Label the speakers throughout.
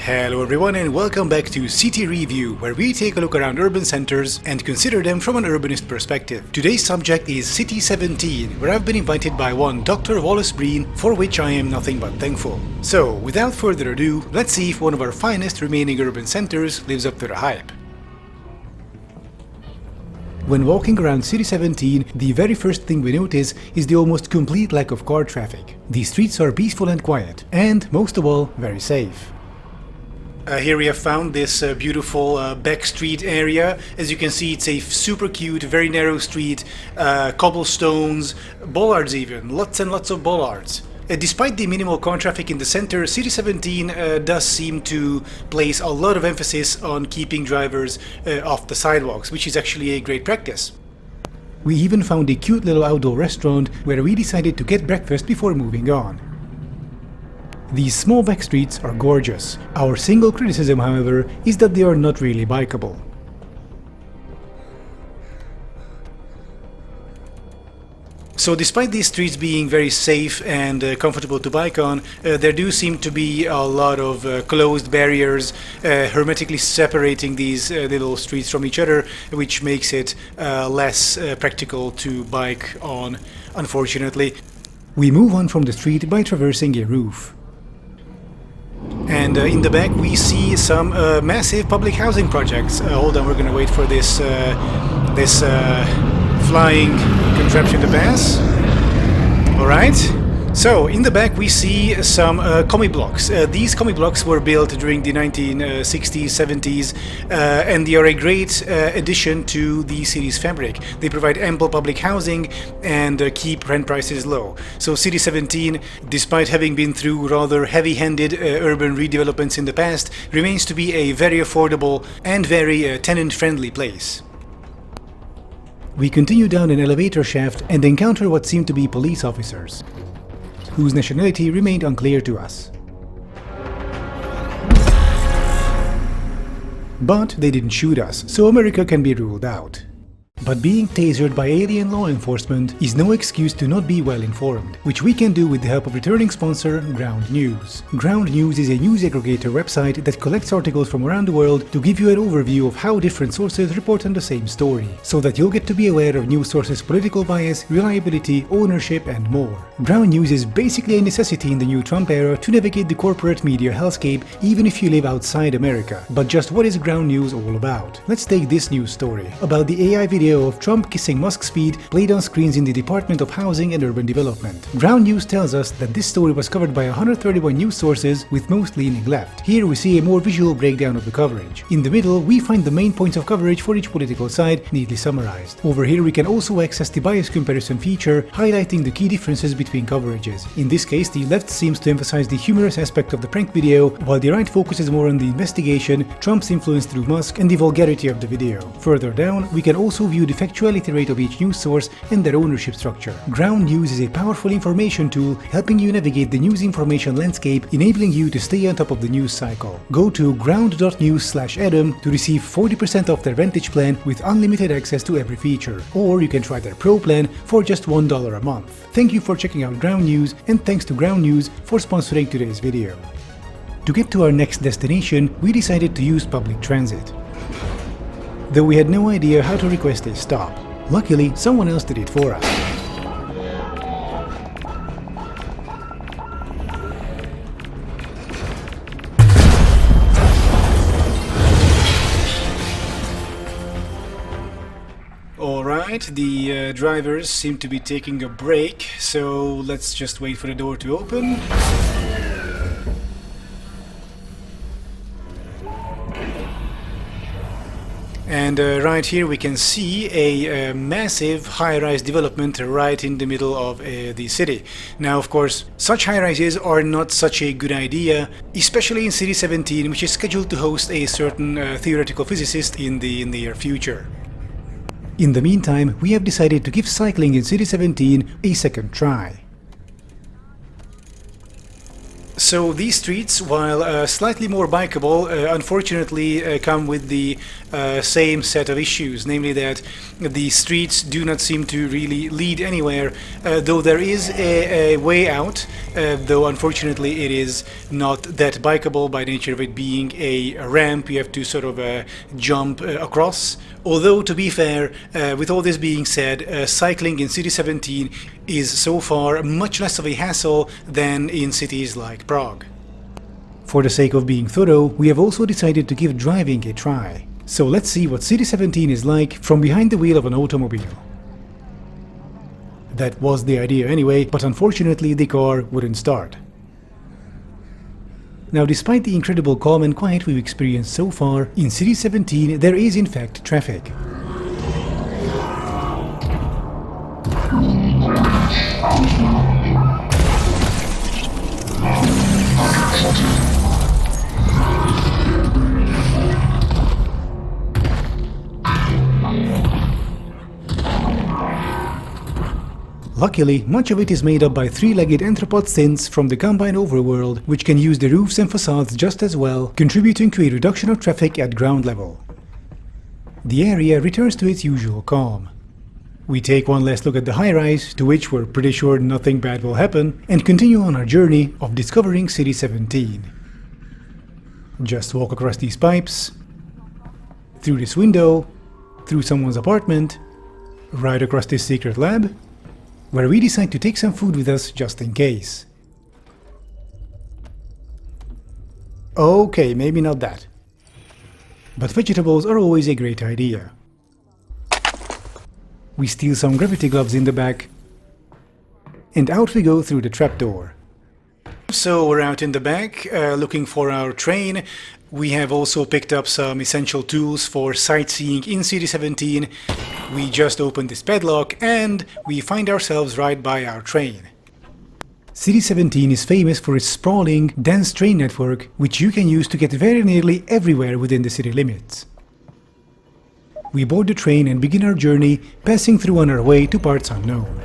Speaker 1: Hello everyone and welcome back to City Review, where we take a look around urban centers and consider them from an urbanist perspective. Today's subject is City 17, where I've been invited by one Dr. Breen, for which I am nothing but thankful. So, without further ado, let's see if one of our finest remaining urban centers lives up to the hype. When walking around City 17, the very first thing we notice is the almost complete lack of car traffic. The streets are peaceful and quiet, and, most of all, very safe. Here we have found this beautiful back street area. As you can see, it's a super cute, very narrow street, cobblestones, bollards even, lots and lots of bollards. Despite the minimal car traffic in the center, City 17 does seem to place a lot of emphasis on keeping drivers off the sidewalks, which is actually a great practice. We even found a cute little outdoor restaurant where we decided to get breakfast before moving on. These small back streets are gorgeous. Our single criticism, however, is that they are not really bikeable. So despite these streets being very safe and comfortable to bike on, there do seem to be a lot of closed barriers hermetically separating these little streets from each other, which makes it less practical to bike on, unfortunately. We move on from the street by traversing a roof. And in the back we see some massive public housing projects. Hold on, we're gonna wait for this flying contraption to pass. Alright. So, in the back we see some commie blocks. These commie blocks were built during the 1960s, 70s, and they are a great addition to the city's fabric. They provide ample public housing and keep rent prices low. So City 17, despite having been through rather heavy-handed urban redevelopments in the past, remains to be a very affordable and very tenant-friendly place. We continue down an elevator shaft and encounter what seem to be police officers, whose nationality remained unclear to us. But they didn't shoot us, so America can be ruled out. But being tasered by alien law enforcement is no excuse to not be well informed, which we can do with the help of returning sponsor Ground News. Ground News is a news aggregator website that collects articles from around the world to give you an overview of how different sources report on the same story, so that you'll get to be aware of news sources' political bias, reliability, ownership, and more. Ground News is basically a necessity in the new Trump era to navigate the corporate media hellscape, even if you live outside America. But just what is Ground News all about? Let's take this news story about the AI video of Trump kissing Musk's feet played on screens in the Department of Housing and Urban Development. Ground News tells us that this story was covered by 131 news sources, with most leaning left. Here we see a more visual breakdown of the coverage. In the middle, we find the main points of coverage for each political side, neatly summarized. Over here we can also access the bias comparison feature, highlighting the key differences between coverages. In this case, the left seems to emphasize the humorous aspect of the prank video, while the right focuses more on the investigation, Trump's influence through Musk, and the vulgarity of the video. Further down, we can also view the factuality rate of each news source and their ownership structure. Ground News is a powerful information tool helping you navigate the news information landscape, enabling you to stay on top of the news cycle. Go to ground.news/Adam to receive 40% off their Vantage plan with unlimited access to every feature, or you can try their Pro plan for just $1 a month. Thank you for checking out Ground News, and thanks to Ground News for sponsoring today's video. To get to our next destination, we decided to use public transit, though we had no idea how to request a stop. Luckily, someone else did it for us. Alright, the drivers seem to be taking a break, so let's just wait for the door to open. And right here we can see a massive high-rise development right in the middle of the city. Now, of course, such high-rises are not such a good idea, especially in City 17, which is scheduled to host a certain theoretical physicist in the near future. In the meantime, we have decided to give cycling in City 17 a second try. So these streets, while slightly more bikeable, unfortunately come with the same set of issues, namely that the streets do not seem to really lead anywhere, though there is a way out, though unfortunately it is not that bikeable by nature of it being a ramp. You have to sort of jump across. Although, to be fair, with all this being said, cycling in City 17 is so far much less of a hassle than in cities like Prague. For the sake of being thorough, we have also decided to give driving a try. So let's see what City 17 is like from behind the wheel of an automobile. That was the idea anyway, but unfortunately the car wouldn't start. Now, despite the incredible calm and quiet we've experienced so far, in City 17 there is in fact traffic. Luckily, much of it is made up by three-legged anthropod synths from the combine overworld, which can use the roofs and facades just as well, contributing to a reduction of traffic at ground level. The area returns to its usual calm. We take one last look at the high-rise, to which we're pretty sure nothing bad will happen, and continue on our journey of discovering City 17. Just walk across these pipes, through this window, through someone's apartment, right across this secret lab, where we decide to take some food with us just in case. Okay, maybe not that. But vegetables are always a great idea. We steal some gravity gloves in the back, and out we go through the trapdoor. So we're out in the back, looking for our train. We have also picked up some essential tools for sightseeing in City 17. We just opened this padlock and we find ourselves right by our train. City 17 is famous for its sprawling, dense train network, which you can use to get very nearly everywhere within the city limits. We board the train and begin our journey, passing through on our way to parts unknown.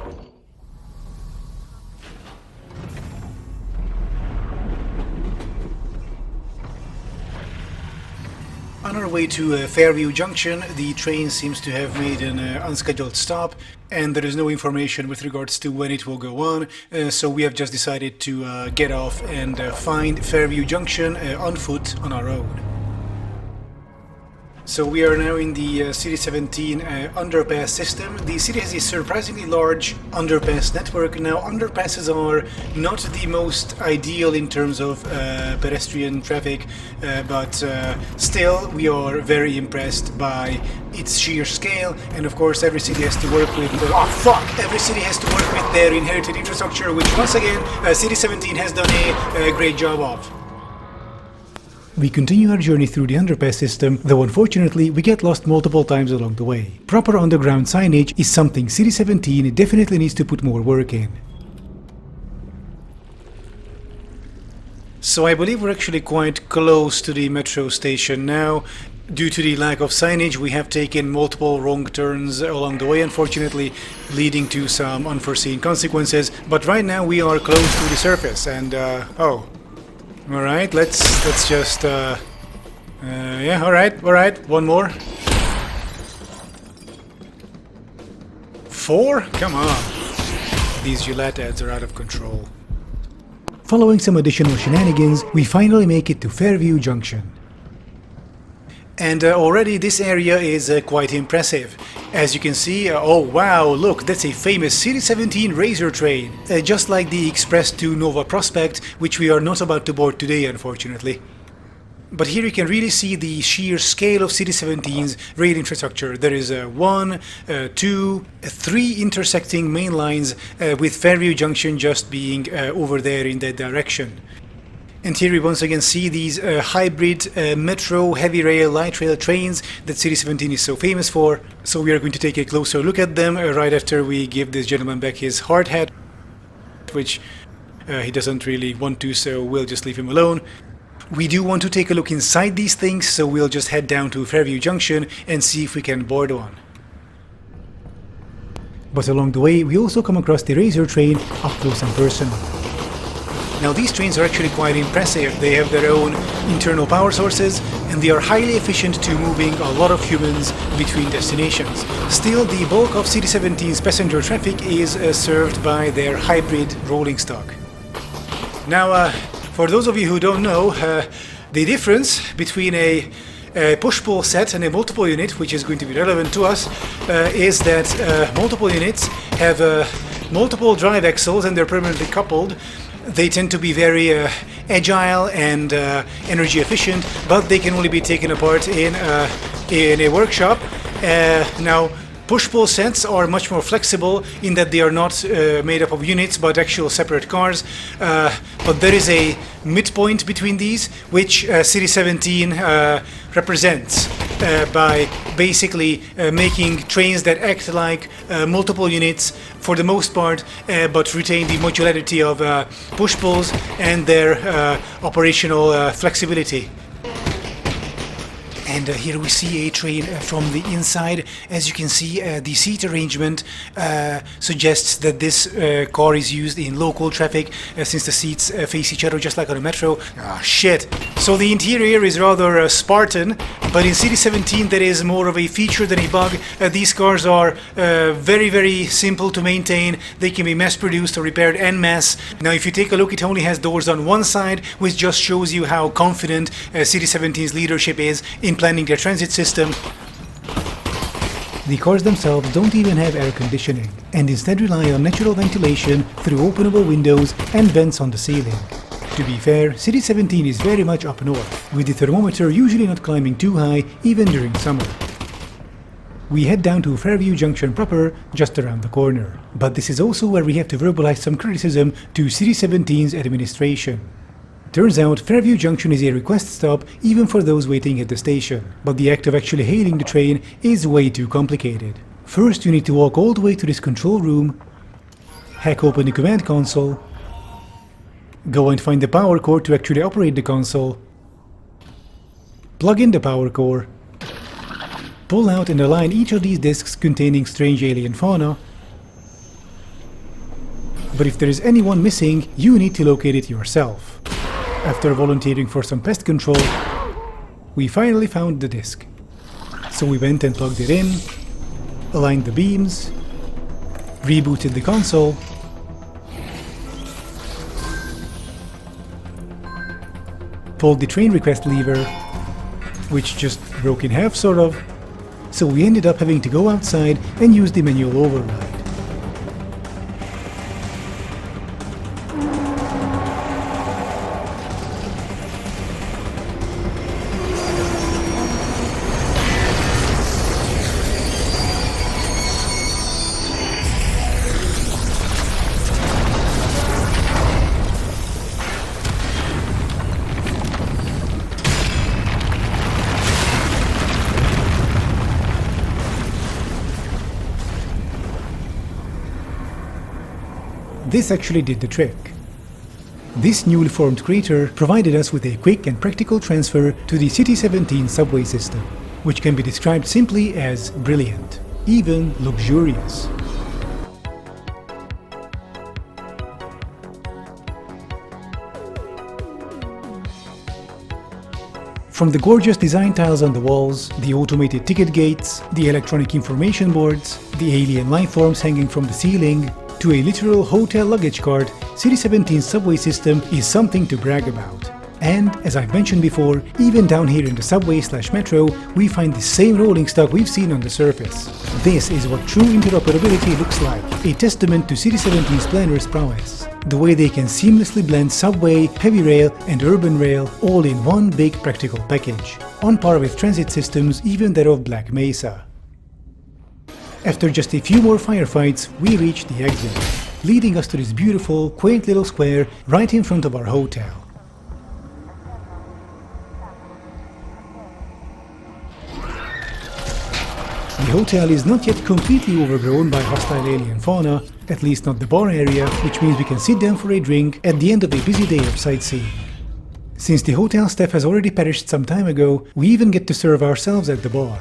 Speaker 1: On our way to Fairview Junction, the train seems to have made an unscheduled stop, and there is no information with regards to when it will go on, so we have just decided to get off and find Fairview Junction on foot on our own. So we are now in the City 17 underpass system. The city has a surprisingly large underpass network. Now, underpasses are not the most ideal in terms of pedestrian traffic, but still we are very impressed by its sheer scale, and of course every city has to work with every city has to work with their inherited infrastructure, which once again City 17 has done a great job of. We continue our journey through the underpass system, though unfortunately we get lost multiple times along the way. Proper underground signage is something City 17 definitely needs to put more work in. So I believe we're actually quite close to the metro station now. Due to the lack of signage, we have taken multiple wrong turns along the way, unfortunately leading to some unforeseen consequences. But right now we are close to the surface, and alright, let's just, yeah, alright, one more. 4? Come on. These Gillette ads are out of control. Following some additional shenanigans, we finally make it to Fairview Junction. And already this area is quite impressive. As you can see, oh wow, look, that's a famous City 17 Razor train. Just like the express to Nova Prospect, which we are not about to board today, unfortunately. But here you can really see the sheer scale of City 17's rail infrastructure. There is 1, 2, 3 intersecting main lines, with Fairview Junction just being over there in that direction. And here we once again see these hybrid metro, heavy rail, light rail trains that City 17 is so famous for. So we are going to take a closer look at them right after we give this gentleman back his hard hat, which he doesn't really want to, so we'll just leave him alone. We do want to take a look inside these things, so we'll just head down to Fairview Junction and see if we can board one. But along the way we also come across the Razor train up close and personal. Now these trains are actually quite impressive. They have their own internal power sources and they are highly efficient to moving a lot of humans between destinations. Still, the bulk of City 17's passenger traffic is served by their hybrid rolling stock. Now, for those of you who don't know, the difference between a push-pull set and a multiple unit, which is going to be relevant to us, is that multiple units have multiple drive axles and they're permanently coupled. They tend to be very agile and energy efficient, but they can only be taken apart in a workshop. Now, push-pull sets are much more flexible in that they are not made up of units but actual separate cars, but there is a midpoint between these which City 17 represents by basically making trains that act like multiple units for the most part, but retain the modularity of push-pulls and their operational flexibility. And here we see a train from the inside. As you can see, the seat arrangement suggests that this car is used in local traffic since the seats face each other just like on a metro. Ah, shit! So the interior is rather Spartan, but in City 17 that is more of a feature than a bug. These cars are very, very simple to maintain. They can be mass-produced or repaired en masse. Now if you take a look, it only has doors on one side, which just shows you how confident City 17's leadership is in planning their transit system. The cars themselves don't even have air conditioning and instead rely on natural ventilation through openable windows and vents on the ceiling. To be fair, City 17 is very much up north, with the thermometer usually not climbing too high even during summer. We head down to Fairview Junction proper, just around the corner. But this is also where we have to verbalize some criticism to City 17's administration. Turns out Fairview Junction is a request stop even for those waiting at the station, but the act of actually hailing the train is way too complicated. First you need to walk all the way to this control room, hack open the command console, go and find the power cord to actually operate the console, plug in the power cord, pull out and align each of these discs containing strange alien fauna. But if there is anyone missing, you need to locate it yourself. After volunteering for some pest control, we finally found the disc. So we went and plugged it in, aligned the beams, rebooted the console, pulled the train request lever, which just broke in half sort of, so we ended up having to go outside and use the manual override. This actually did the trick. This newly formed crater provided us with a quick and practical transfer to the City 17 subway system, which can be described simply as brilliant, even luxurious. From the gorgeous design tiles on the walls, the automated ticket gates, the electronic information boards, the alien life forms hanging from the ceiling, to a literal hotel luggage cart, City 17's subway system is something to brag about. And, as I've mentioned before, even down here in the subway/metro, we find the same rolling stock we've seen on the surface. This is what true interoperability looks like, a testament to City 17's planners' prowess. The way they can seamlessly blend subway, heavy rail and urban rail all in one big practical package, on par with transit systems even that of Black Mesa. After just a few more firefights, we reached the exit, leading us to this beautiful, quaint little square right in front of our hotel. The hotel is not yet completely overgrown by hostile alien fauna, at least not the bar area, which means we can sit down for a drink at the end of a busy day of sightseeing. Since the hotel staff has already perished some time ago, we even get to serve ourselves at the bar.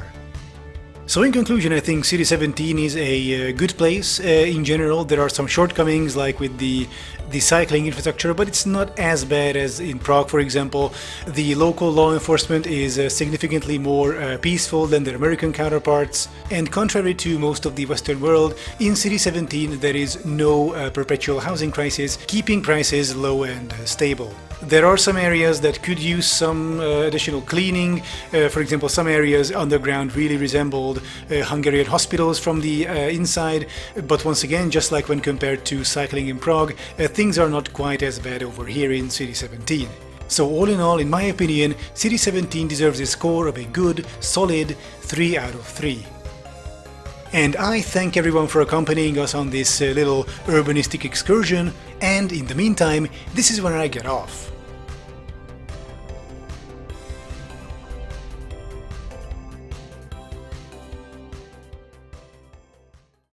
Speaker 1: So in conclusion, I think City 17 is a good place. In general, there are some shortcomings, like with the the cycling infrastructure, but it's not as bad as in Prague, for example. The local law enforcement is significantly more peaceful than their American counterparts, and contrary to most of the Western world, in City 17 there is no perpetual housing crisis, keeping prices low and stable. There are some areas that could use some additional cleaning. For example, some areas underground really resembled Hungarian hospitals from the inside, but once again, just like when compared to cycling in Prague, things are not quite as bad over here in City 17. So all in all, in my opinion, City 17 deserves a score of a good, solid 3 out of 3. And I thank everyone for accompanying us on this little urbanistic excursion, and in the meantime, this is where I get off.